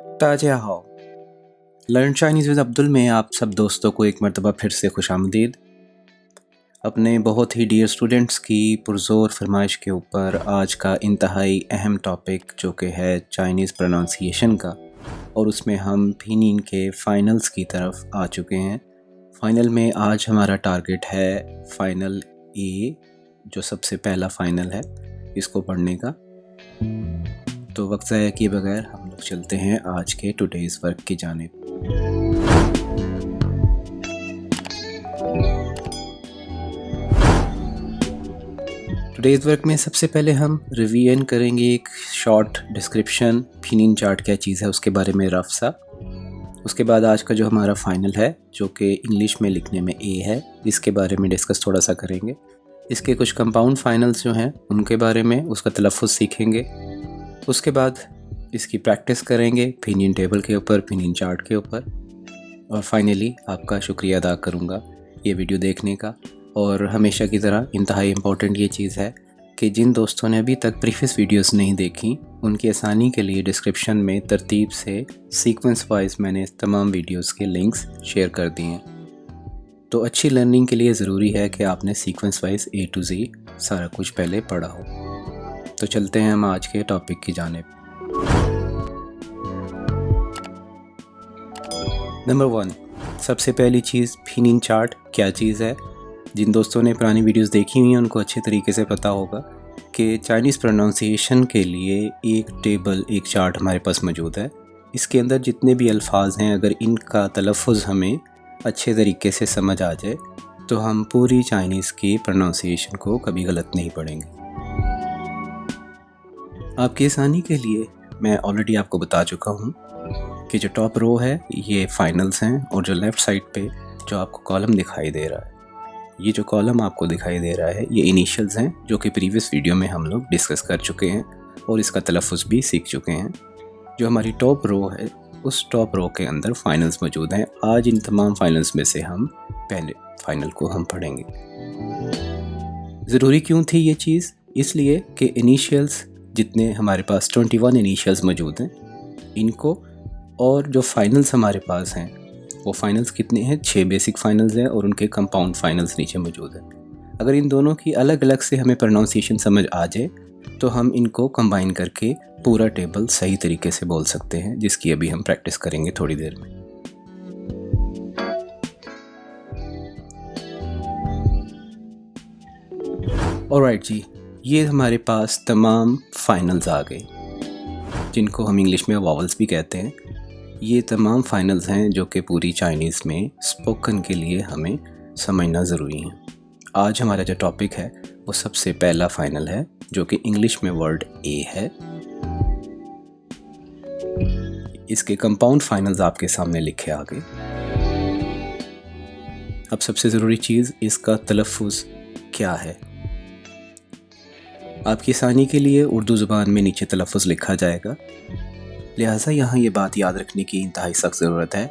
Tazia learn Chinese with Abdul में आप सब दोस्तों को एक मरतबा फिर से खुशामदीद। अपने बहुत ही डियर स्टूडेंट्स की पुरज़ोर फरमाइश के ऊपर आज का इंतहाई अहम टॉपिक जो कि है चाइनीज़ प्रोनाउंसिएशन का, और उसमें हम पिनिन के फ़ाइनल्स की तरफ आ चुके हैं। फ़ाइनल में आज हमारा टारगेट है फ़ाइनल ए, जो सबसे पहला फ़ाइनल है, इसको पढ़ने का। तो वक्त ज़ाया किए बगैर हम लोग चलते हैं आज के टुडेज़ वर्क की जानिब। टुडेज़ वर्क में सबसे पहले हम रिवीजन करेंगे एक शॉर्ट डिस्क्रिप्शन, पिनिन चार्ट क्या चीज़ है उसके बारे में रफ सा। उसके बाद आज का जो हमारा फ़ाइनल है जो कि इंग्लिश में लिखने में ए है, इसके बारे में डिस्कस थोड़ा सा करेंगे। इसके कुछ कंपाउंड फाइनल्स जो हैं उनके बारे में, उसका तलफ़्फ़ुज़ सीखेंगे। उसके बाद इसकी प्रैक्टिस करेंगे पिनिन टेबल के ऊपर, पिनिन चार्ट के ऊपर। और फाइनली आपका शुक्रिया अदा करूँगा ये वीडियो देखने का। और हमेशा की तरह इंतहाई इम्पॉर्टेंट ये चीज़ है कि जिन दोस्तों ने अभी तक प्रीवियस वीडियोस नहीं देखी, उनकी आसानी के लिए डिस्क्रिप्शन में तरतीब से सीक्वेंस वाइज मैंने तमाम वीडियोस के लिंक्स शेयर कर दिए हैं। तो अच्छी लर्निंग के लिए ज़रूरी है कि आपने sequence wise A to Z सारा कुछ पहले पढ़ा हो। तो चलते हैं हम आज के टॉपिक की जानिब। नंबर 1, सबसे पहली चीज़ पिनिन चार्ट क्या चीज़ है। जिन दोस्तों ने पुरानी वीडियोस देखी हुई हैं उनको अच्छे तरीके से पता होगा कि चाइनीज़ प्रोनाउंसिएशन के लिए एक टेबल, एक चार्ट हमारे पास मौजूद है। इसके अंदर जितने भी अल्फाज हैं, अगर इनका तलफ़्फ़ुज़ हमें अच्छे तरीके से समझ आ जाए तो हम पूरी चाइनीज़ की प्रोनाउंसिएशन को कभी गलत नहीं पढ़ेंगे। आपकी आसानी के लिए मैं ऑलरेडी आपको बता चुका हूँ कि जो टॉप रो है ये फाइनल्स हैं, और जो लेफ़्ट साइड पे जो आपको कॉलम दिखाई दे रहा है, ये जो कॉलम आपको दिखाई दे रहा है ये इनिशियल्स हैं, जो कि प्रीवियस वीडियो में हम लोग डिस्कस कर चुके हैं और इसका तलफ़्फ़ुज़ भी सीख चुके हैं। जो हमारी टॉप रो है, उस टॉप रो के अंदर फाइनल्स मौजूद हैं। आज इन तमाम फाइनल्स में से हम पहले फाइनल को हम पढ़ेंगे। ज़रूरी क्यों थी ये चीज़? इसलिए कि इनिशियल्स जितने हमारे पास 21 इनिशियल्स मौजूद हैं इनको, और जो फाइनल्स हमारे पास हैं वो फाइनल्स कितने हैं, 6 बेसिक फाइनल्स हैं और उनके कंपाउंड फाइनल्स नीचे मौजूद हैं। अगर इन दोनों की अलग अलग से हमें प्रोनाउंसिएशन समझ आ जाए तो हम इनको कंबाइन करके पूरा टेबल सही तरीके से बोल सकते हैं, जिसकी अभी हम प्रैक्टिस करेंगे थोड़ी देर में। ऑलराइट जी, ये हमारे पास तमाम फाइनल्स आ गए, जिनको हम इंग्लिश में वॉवल्स भी कहते हैं। ये तमाम फाइनल्स हैं जो कि पूरी चाइनीज़ में स्पोकन के लिए हमें समझना ज़रूरी है। आज हमारा जो टॉपिक है वो सबसे पहला फाइनल है जो कि इंग्लिश में वर्ड ए है। इसके कंपाउंड फाइनल्स आपके सामने लिखे आ गए। अब सबसे ज़रूरी चीज़, इसका तलफ़्फ़ुज़ क्या है। आपकी आसानी के लिए उर्दू ज़ुबान में नीचे तलफ़्फ़ुज़ लिखा जाएगा, लिहाजा यहाँ ये बात याद रखने की इंतहाई सख्त ज़रूरत है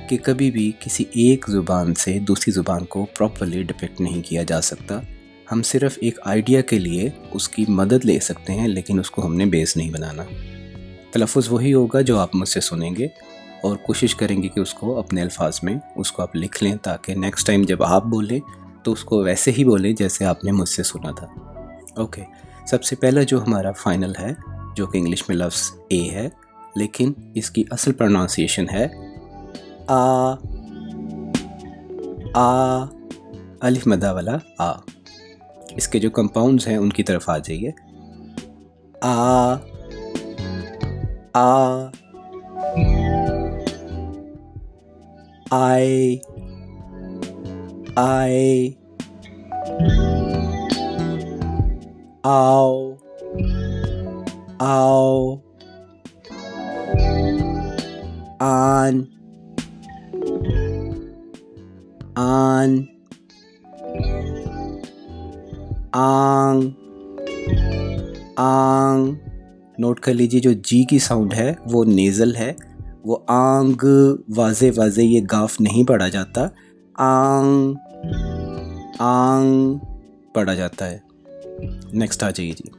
कि कभी भी किसी एक ज़ुबान से दूसरी ज़ुबान को प्रॉपर्ली डिपिक्ट नहीं किया जा सकता। हम सिर्फ़ एक आइडिया के लिए उसकी मदद ले सकते हैं, लेकिन उसको हमने बेस नहीं बनाना। तलफ़्फ़ुज़ वही होगा जो आप मुझसे सुनेंगे, और कोशिश करेंगे कि उसको अपने अल्फाज में उसको आप लिख लें, ताकि नेक्स्ट टाइम जब आप बोलें तो उसको वैसे ही बोलें जैसे आपने मुझसे सुना था। ओके, सबसे पहला जो हमारा फ़ाइनल है जो कि इंग्लिश में लफ्ज़ ए है, लेकिन इसकी असल प्रोनाउंसिएशन है आ। अलिफ मद्दा वाला आ। इसके जो कंपाउंड्स हैं उनकी तरफ आ जाइए। आ आई आओ आन आंग आंग। नोट कर लीजिए, जो जी की साउंड है वो नेज़ल है, वो आंग वाजे वाजे ये गाफ नहीं पढ़ा जाता, आंग आंग पढ़ा जाता है। नेक्स्ट आ जाइए जी।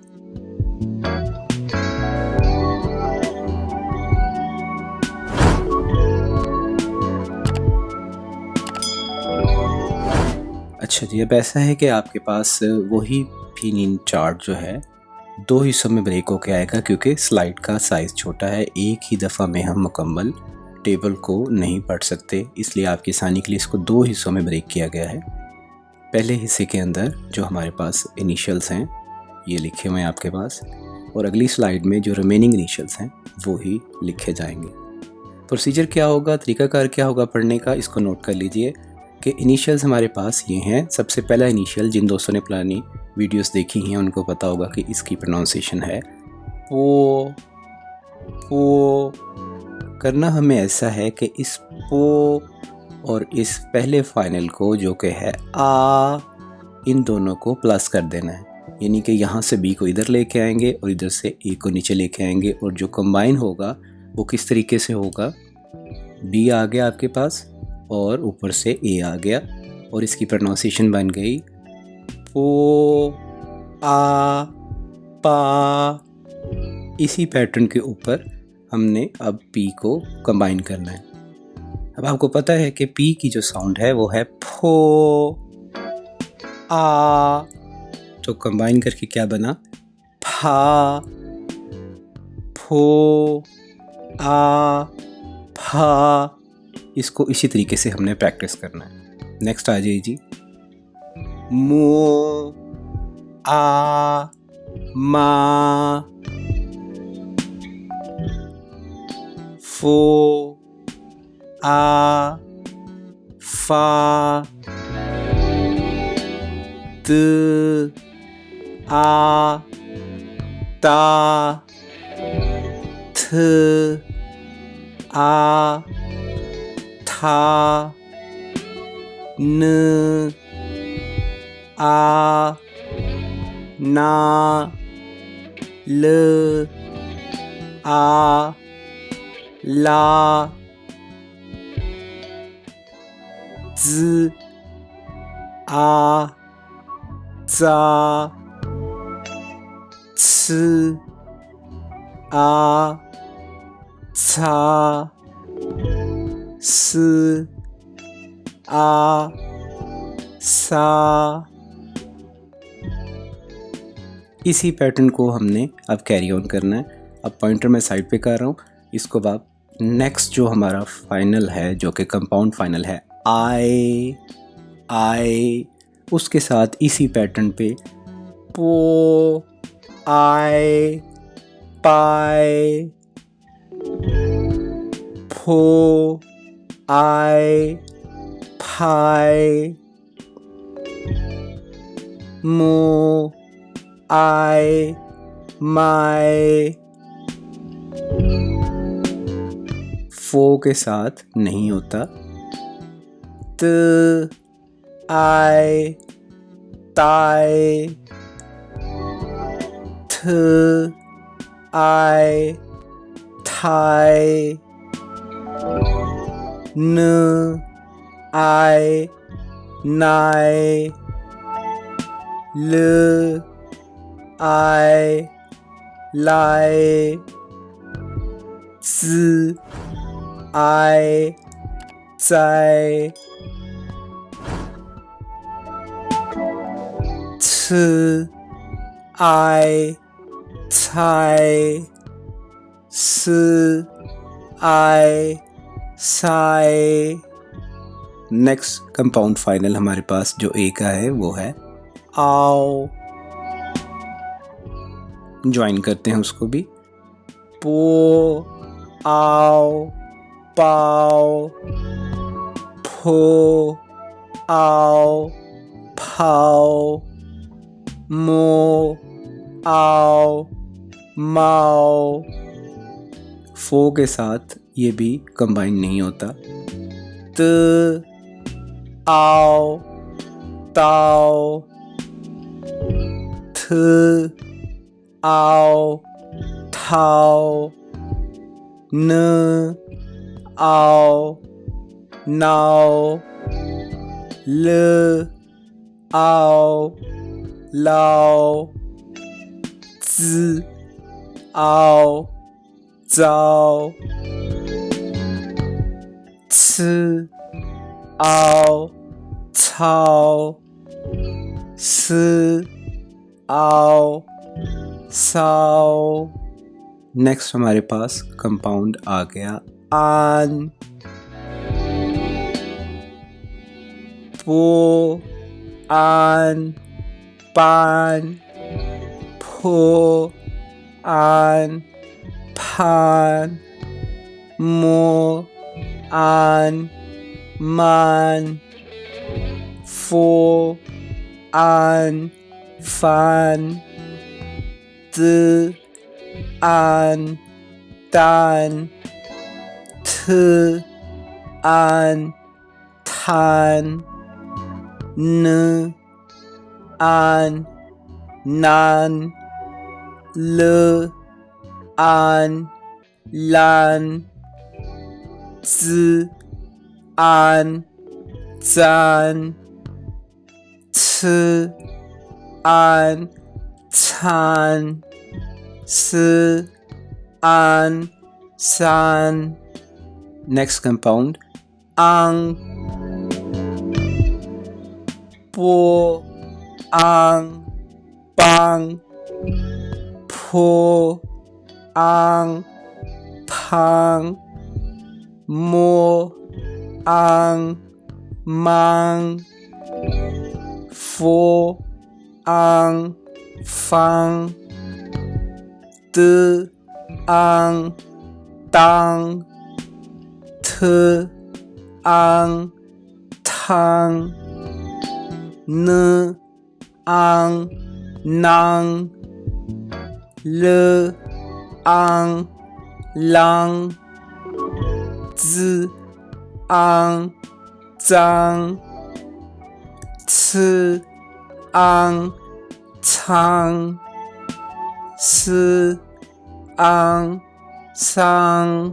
अच्छा जी, अब ऐसा है कि आपके पास वही पिनियन चार्ट जो है 2 हिस्सों में ब्रेक होके आएगा, क्योंकि स्लाइड का साइज़ छोटा है। एक ही दफ़ा में हम मुकम्मल टेबल को नहीं पढ़ सकते, इसलिए आपकी आसानी के लिए इसको 2 हिस्सों में ब्रेक किया गया है। पहले हिस्से के अंदर जो हमारे पास इनिशियल्स हैं ये लिखे हुए हैं आपके पास, और अगली स्लाइड में जो रिमेनिंग इनिशियल्स हैं वो ही लिखे जाएंगे। प्रोसीजर क्या होगा, तरीकाकार क्या होगा पढ़ने का, इसको नोट कर लीजिए कि इनिशियल्स हमारे पास ये हैं। सबसे पहला इनिशियल, जिन दोस्तों ने पुरानी वीडियोस देखी हैं उनको पता होगा कि इसकी प्रोनाउंसिएशन है पो। पो करना हमें ऐसा है कि इस पो और इस पहले फाइनल को जो कि है आ, इन दोनों को प्लस कर देना है। यानी कि यहाँ से बी को इधर लेके आएंगे और इधर से ए को नीचे लेके आएंगे, और जो कंबाइन होगा वो किस तरीके से होगा, बी आ गया आपके पास और ऊपर से ए आ गया, और इसकी प्रोनाउंसिएशन बन गई पो आ पा। इसी पैटर्न के ऊपर हमने अब पी को कंबाइन करना है। अब आपको पता है कि पी की जो साउंड है वो है फो आ, तो कंबाइन करके क्या बना, फा फो आ फा। इसको इसी तरीके से हमने प्रैक्टिस करना है। नेक्स्ट आ जाइए जी, मो आ मा, फो आ फा, त आ ता, थ आ था, न आ ना, ल आ ला, ज आ चा, च आ चा, स आ सा। इसी पैटर्न को हमने अब कैरी ऑन करना है। अब पॉइंटर मैं साइड पे कर रहा हूँ, इसको अब नेक्स्ट जो हमारा फाइनल है जो कि कंपाउंड फाइनल है आई, उसके साथ इसी पैटर्न पे पो आई पाए, फो आई फाई, मो आई माई। फो के साथ नहीं होता, त आई ताई, थ आई थाई, न आई नाई, ल आई लाई, ज आई चाय, छ आई छाई, स आई साई। नेक्स्ट कंपाउंड फाइनल हमारे पास जो ए का है वो है आओ। ज्वाइन करते हैं उसको भी, पो आओ पाओ, फो आओ फाओ, मो आओ माओ। फो के साथ ये भी कंबाइन नहीं होता, त आओ ताओ, थ आओ थाओ, न आओ नाओ, ल आओ लाओ, ज आओ जाओ, छ आओ छाओ, स आओ साओ। नेक्स्ट हमारे पास कंपाउंड आ गया आन, पो आन पान, फो आन फान, मो आन मान, फो आन फान, त आन तान, थ आन थान, न आन नान, ल आन लान, ज आन जान, थ आन छान, स आन सान। नेक्स्ट कंपाउंड आंग, पो आंग पांग, फो आंग फांग, मो आंग मांग, फो आंग फांग, त आंग तांग, थ आंग थांग, न आंग नांग, ल आंग लांग, ज आंग जांग, च आंग छांग, स आंग सांग।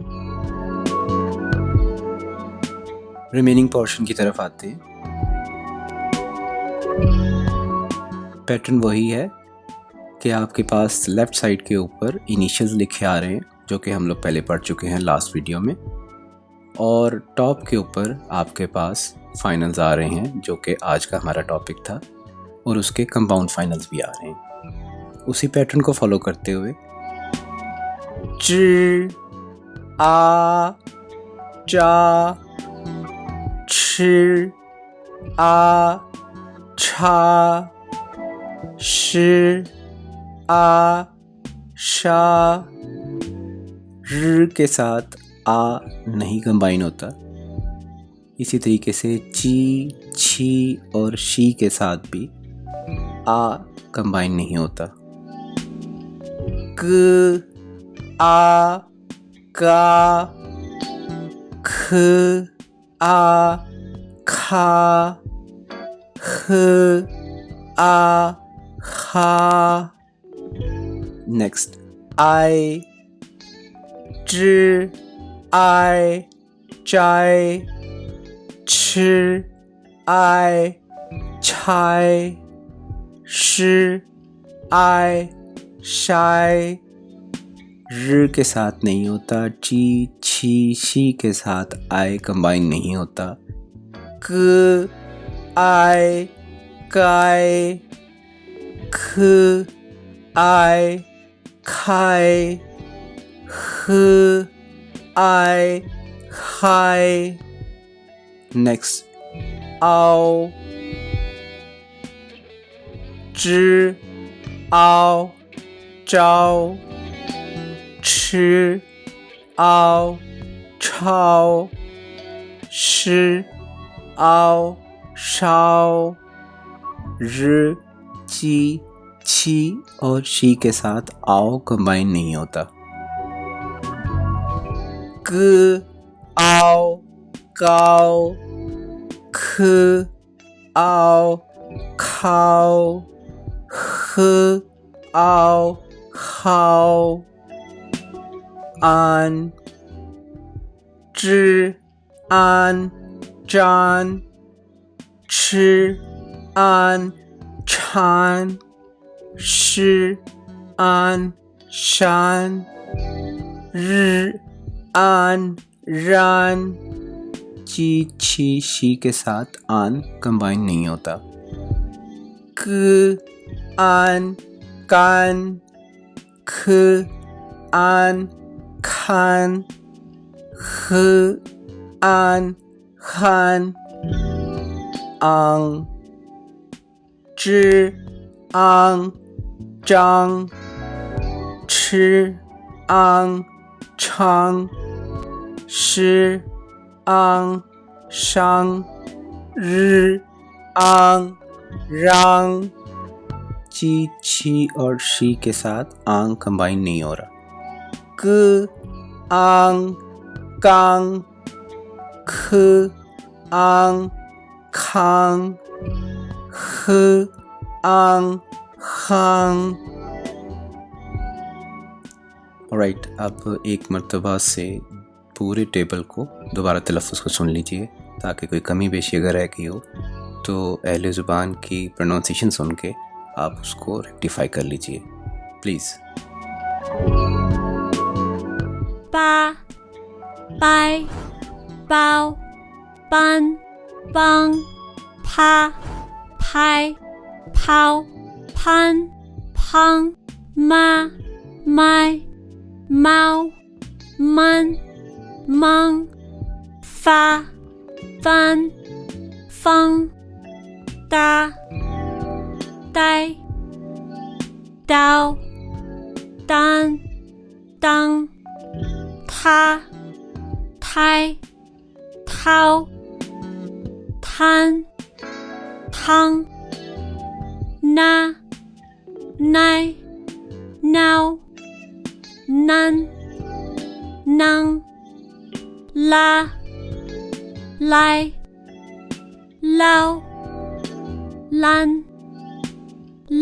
रिमेनिंग पोर्शन की तरफ आते हैं। पैटर्न वही है कि आपके पास लेफ़्ट साइड के ऊपर इनिशियल्स लिखे आ रहे हैं, जो कि हम लोग पहले पढ़ चुके हैं लास्ट वीडियो में, और टॉप के ऊपर आपके पास फाइनल्स आ रहे हैं, जो कि आज का हमारा टॉपिक था, और उसके कंपाउंड फाइनल्स भी आ रहे हैं। उसी पैटर्न को फॉलो करते हुए च आ चा, छ आ छा, श आ शा। र के साथ आ नहीं कंबाइन होता। इसी तरीके से ची छी और शी के साथ भी आ कंबाइन नहीं होता। क आ का, ख आ खा, ह आ खा। नेक्स्ट आई च आय चाय, छ आय छाय, श आय शाय। र के साथ नहीं होता। ची छी शी के साथ आय कंबाइन नहीं होता। क आय काय, ख आय खाय, ह आय खाय। नेक्स्ट आओ च आओ चाओ, छ आओ छाओ, श आओ शाओ। र ची छी और शी के साथ आओ कंबाइन नहीं होता। क आओ काओ, ख आओ खाओ, ह आओ खाओ। आन च आन चान, छ आन छान, श आन शान। र आन रान। ची छी शी के साथ आन कंबाइन नहीं होता। क क आन कान, ख आन खान, ख आन खान, आंग च आंग चांग, छ आंग छांग, श आंग शांग, र आंग रांग। ची छी और शी के साथ आंग कंबाइन नहीं हो रहा। क आंग कांग, ख आंग खांग, ख आंग खांग। राइट, अब एक मर्तबा से पूरे टेबल को दोबारा तलफ़्फ़ुज़ को सुन लीजिए, ताकि कोई कमी बेशी अगर रह गई हो तो अहले ज़ुबान की प्रोनाउंसिएशन सुन के आप उसको रेक्टिफाई कर लीजिए प्लीज़। बा बाय बाओ बन बंग पा पाई पाओ पन पंग मा माई माओ मन मंग फा फन फंग ता ताई दाओ dan dang ta tai tao tan tang na nai now nan nang la lai lao lan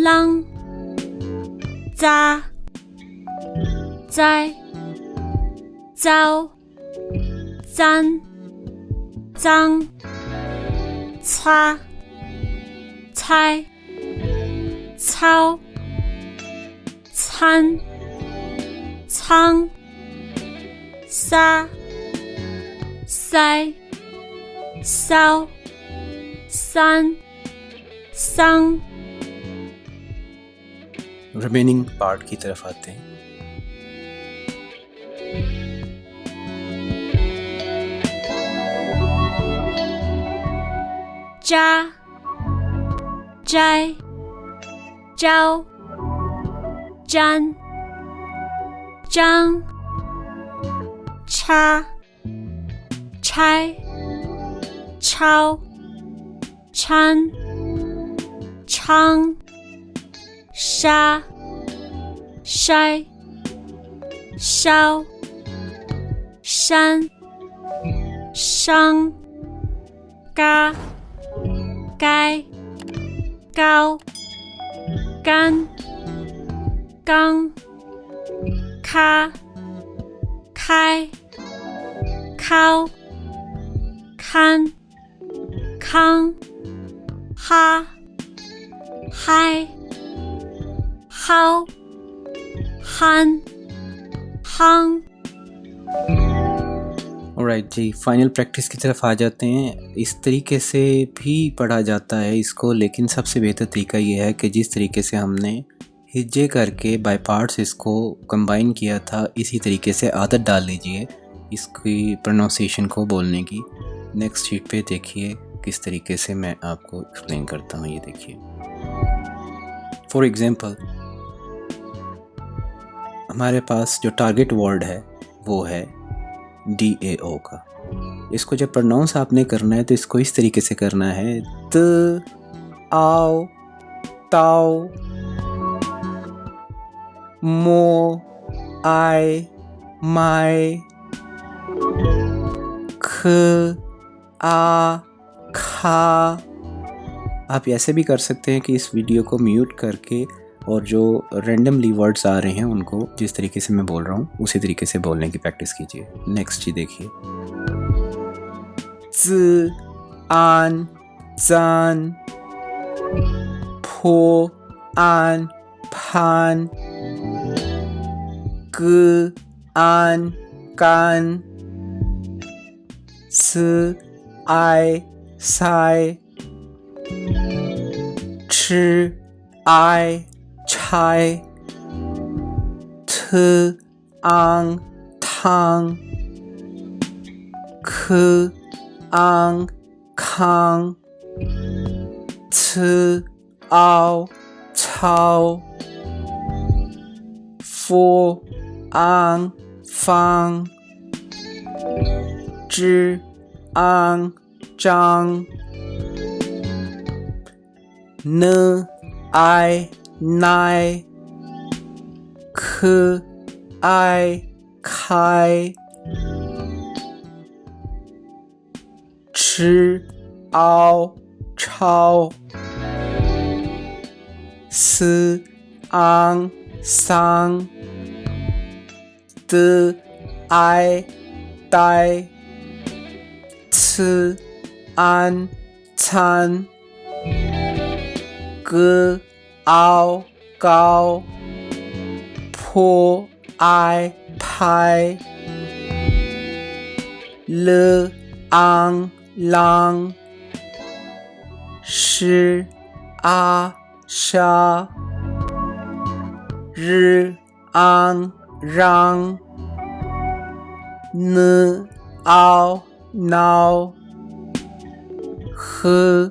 lang za在糟脏脏擦猜操参仓撒塞骚三桑। Remaining part की तरफ आते हैं। जा जाय जाओ जान जांग छा छाय छाओ छान छांग शा शाय शाओ शान शांग का gai gao gan gang ka kai kao kan kang ha hai hao han hang। Alright जी, फाइनल प्रैक्टिस की तरफ आ जाते हैं। इस तरीके से भी पढ़ा जाता है इसको, लेकिन सबसे बेहतर तरीका ये है कि जिस तरीके से हमने हिज्जे करके बाय पार्ट्स इसको कंबाइन किया था, इसी तरीके से आदत डाल लीजिए इसकी प्रोनाउंसिएशन को बोलने की। नेक्स्ट शीट पे देखिए किस तरीके से मैं आपको एक्सप्लेन करता हूँ। ये देखिए, फॉर एग्ज़ाम्पल हमारे पास जो टारगेट वर्ड है वो है DAO का। इसको जब प्रोनाउंस आपने करना है तो इसको इस तरीके से करना है, त आओ ताओ मो आय माय ख आ खा। आप ऐसे भी कर सकते हैं कि इस वीडियो को म्यूट करके और जो रैंडमली वर्ड्स आ रहे हैं उनको जिस तरीके से मैं बोल रहा हूँ उसी तरीके से बोलने की प्रैक्टिस कीजिए। नेक्स्ट जी देखिए, ज़ आन ज़ान फो आन फान ग आन कान स आय साय छ 吃爱菜特昂汤可昂康次凹操佛昂方知昂张呢爱奈可爱开吃凹超思昂桑的爱呆次安餐个凹高破爱拍了昂郎是阿沙日昂让呢凹闹和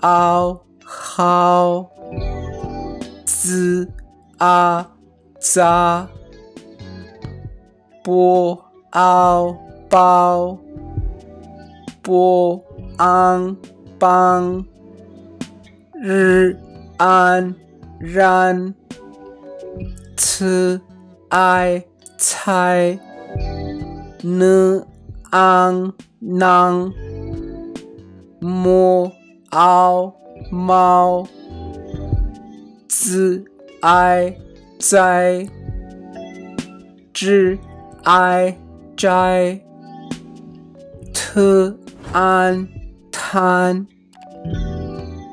凹好子啊杂波凹包波昂邦日安然次爱猜呢昂囊摸凹猫子爱在知爱摘特安贪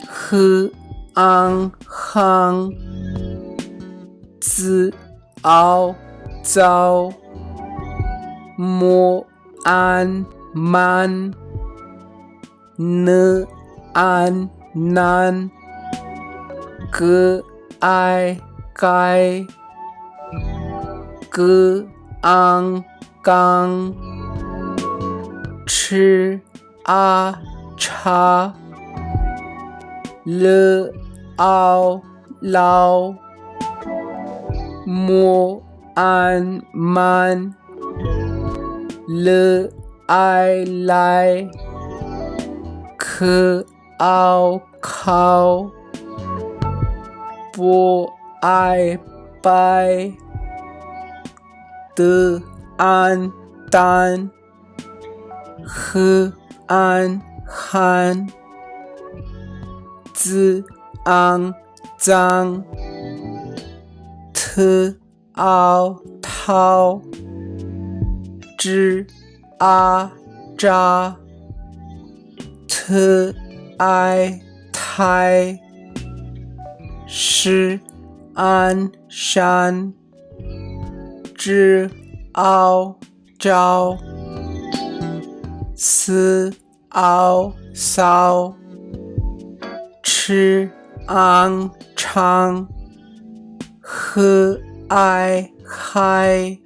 和昂行子凹糟莫安慢呢安难个爱该个昂刚吃啊茶了凹老莫安慢了爱来可凹靠不爱拜的安丹和安汉子昂脏特凹涛知啊扎特爱胎是安山知凹招思凹骚吃昂长和爱嗨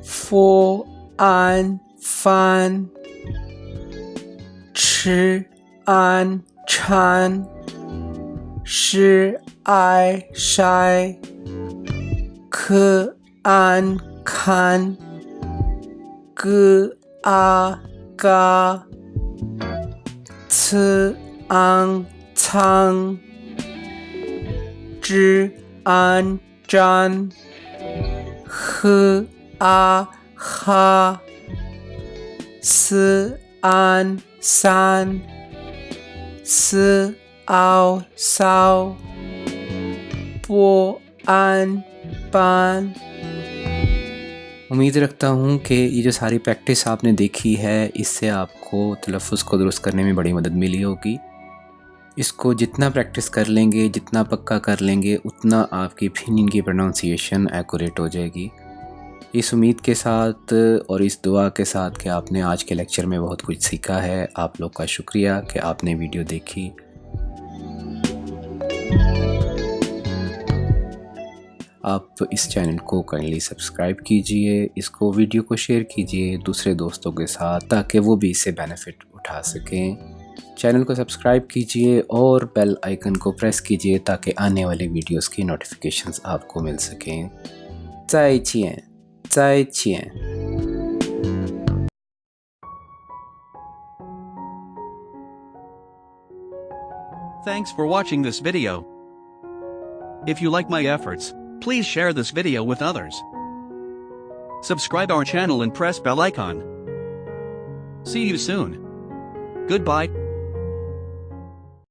佛安翻吃安禅是爱晒可安看个啊嘎次昂仓知安占和啊哈思安三思凹骚波安班। उम्मीद रखता हूँ कि ये जो सारी प्रैक्टिस आपने देखी है इससे आपको तलफ़्फ़ुज़ को दुरुस्त करने में बड़ी मदद मिली होगी। इसको जितना प्रैक्टिस कर लेंगे, जितना पक्का कर लेंगे, उतना आपकी पिनियन की प्रोनाउंसिएशन एक्यूरेट हो जाएगी। इस उम्मीद के साथ और इस दुआ के साथ कि आपने आज के लेक्चर में बहुत कुछ सीखा है। आप लोग का शुक्रिया कि आपने वीडियो देखी। आप इस चैनल को काइंडली सब्सक्राइब कीजिए, इसको वीडियो को शेयर कीजिए दूसरे दोस्तों के साथ ताकि वो भी इससे बेनिफिट उठा सकें। चैनल को सब्सक्राइब कीजिए और बेल आइकन को प्रेस कीजिए ताकि आने वाली वीडियोस की नोटिफिकेशंस आपको मिल सकें। 再见，再见。Thanks for watching this video. If you like my efforts, please share this video with others. Subscribe our channel and press bell icon. See you soon. Goodbye.